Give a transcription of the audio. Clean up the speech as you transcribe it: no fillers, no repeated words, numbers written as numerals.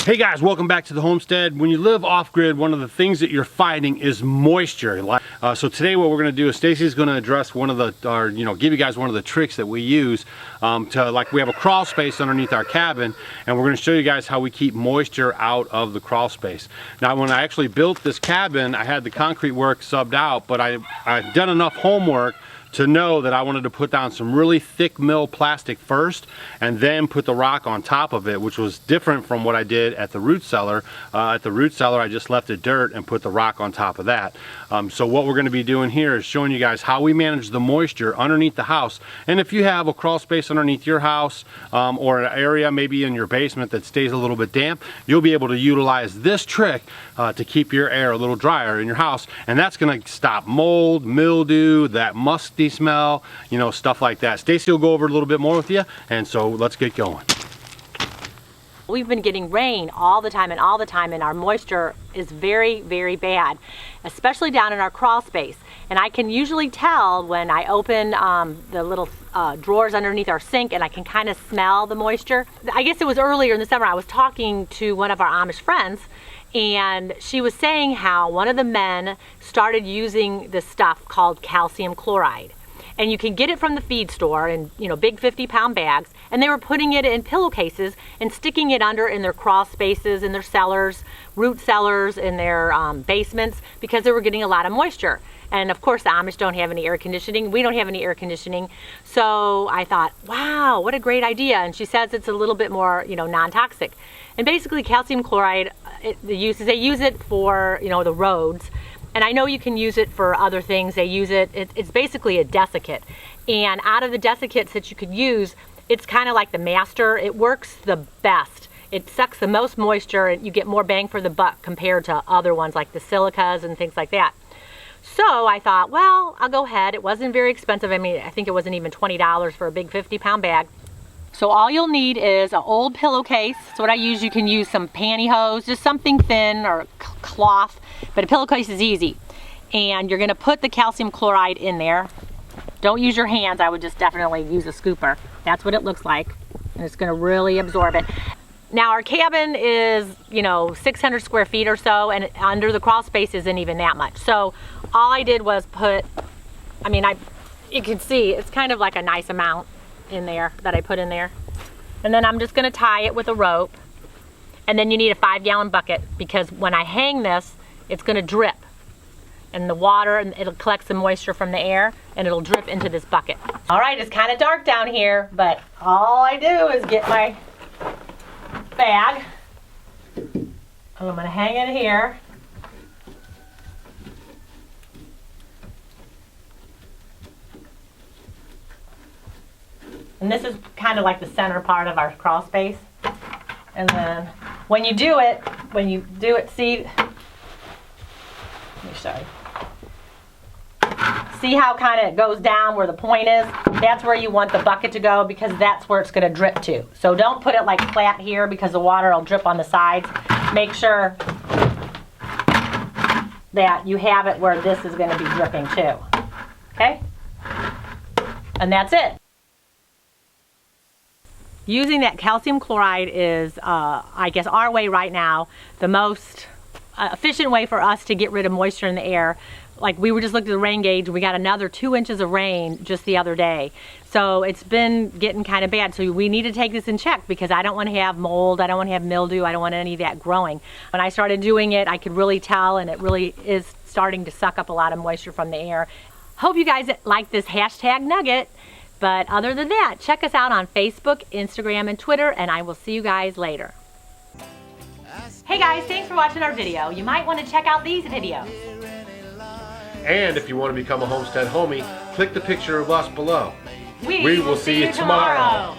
Hey guys, welcome back to the homestead. When you live off-grid, one of the things that you're fighting is moisture. So today what we're going to do is Stacy's going to address one of the, give you guys one of the tricks that we use we have a crawl space underneath our cabin, and we're going to show you guys how we keep moisture out of the crawl space. Now, when I actually built this cabin, I had the concrete work subbed out, but I've done enough homework to know that I wanted to put down some really thick mill plastic first and then put the rock on top of it, which was different from what I did at the root cellar. At the root cellar, I just left it dirt and put the rock on top of that. So what we're going to be doing here is showing you guys how we manage the moisture underneath the house. And if you have a crawl space underneath your house or an area maybe in your basement that stays a little bit damp, you'll be able to utilize this trick to keep your air a little drier in your house. And that's going to stop mold, mildew, that musty smell, stuff like that. Stacy will go over a little bit more with you, and so let's get going. We've been getting rain all the time, and our moisture is very, very bad, especially down in our crawl space. And I can usually tell when I open the little drawers underneath our sink, and I can kind of smell the moisture. I guess it was earlier in the summer, I was talking to one of our Amish friends, and she was saying how one of the men started using this stuff called calcium chloride. And you can get it from the feed store in big 50-pound bags, and they were putting it in pillowcases and sticking it under in their crawl spaces, in their cellars, root cellars, in their basements, because they were getting a lot of moisture. And of course the Amish don't have any air conditioning, we don't have any air conditioning, so I thought, wow, what a great idea. And she says it's a little bit more non-toxic. And basically calcium chloride, they use it for the roads. And I know you can use it for other things. They use it's basically a desiccant. And out of the desiccants that you could use, it's kind of like the master. It works the best. It sucks the most moisture, and you get more bang for the buck compared to other ones like the silicas and things like that. So I thought, well, I'll go ahead. It wasn't very expensive. I mean, I think it wasn't even $20 for a big 50-pound bag. So all you'll need is an old pillowcase. That's what I use. You can use some pantyhose, just something thin, or cloth, but a pillowcase is easy. And you're gonna put the calcium chloride in there. Don't use your hands, I would just definitely use a scooper. That's what it looks like, and it's gonna really absorb it. Now our cabin is, 600 square feet or so, and under the crawl space isn't even that much. So all I did was put, you can see, it's kind of like a nice amount in there that I put in there. And then I'm just gonna tie it with a rope. And then you need a 5-gallon bucket, because when I hang this, it's gonna drip. And the water, and it'll collect some moisture from the air, and it'll drip into this bucket. All right, it's kind of dark down here, but all I do is get my bag, and I'm gonna hang it here. And this is kind of like the center part of our crawl space. And then when you do it, see, let me show you. See how kind of it goes down where the point is? That's where you want the bucket to go, because that's where it's gonna drip to. So don't put it like flat here, because the water will drip on the sides. Make sure that you have it where this is gonna be dripping too, okay? And that's it. Using that calcium chloride is, I guess, our way right now, the most efficient way for us to get rid of moisture in the air. Like, we were just looking at the rain gauge, we got another 2 inches of rain just the other day. So it's been getting kind of bad. So we need to take this in check, because I don't want to have mold, I don't want to have mildew, I don't want any of that growing. When I started doing it, I could really tell, and it really is starting to suck up a lot of moisture from the air. Hope you guys like this hashtag nugget. But other than that, check us out on Facebook, Instagram, and Twitter, and I will see you guys later. Hey guys, thanks for watching our video. You might want to check out these videos. And if you want to become a homestead homie, click the picture of us below. We will see you tomorrow.